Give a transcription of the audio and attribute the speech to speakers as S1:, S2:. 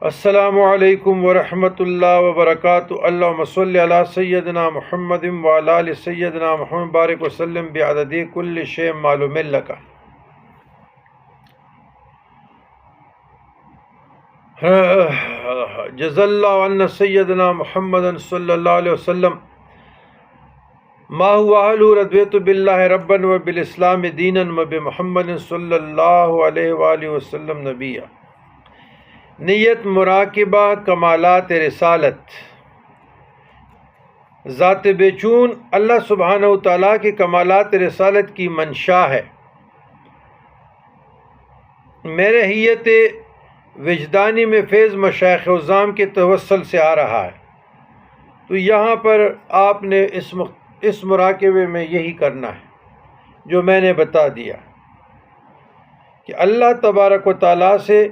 S1: السلام علیکم ورحمۃ اللہ وبرکاتہ۔ اللہم صلی علی سیدنا محمد وعلی آل سیدنا محمد بارک وسلم بعدد کل شیء معلوم لک۔ جزا اللہ عنا سیدنا محمد صلی اللہ علیہ وسلم ما هو اہل رضیت باللہ ربا وبالاسلام دینا وبمحمد صلی اللہ علیہ وآلہ وسلم نبیا۔ نیت مراقبہ کمالات رسالت۔ ذات بے چون اللہ سبحانہ و تعالیٰ کے کمالات رسالت کی منشا ہے۔ میرے حیت وجدانی میں فیض مشائخ عظام کے توسل سے آ رہا ہے، تو یہاں پر آپ نے اس مراقبے میں یہی کرنا ہے جو میں نے بتا دیا کہ اللہ تبارک و تعالیٰ سے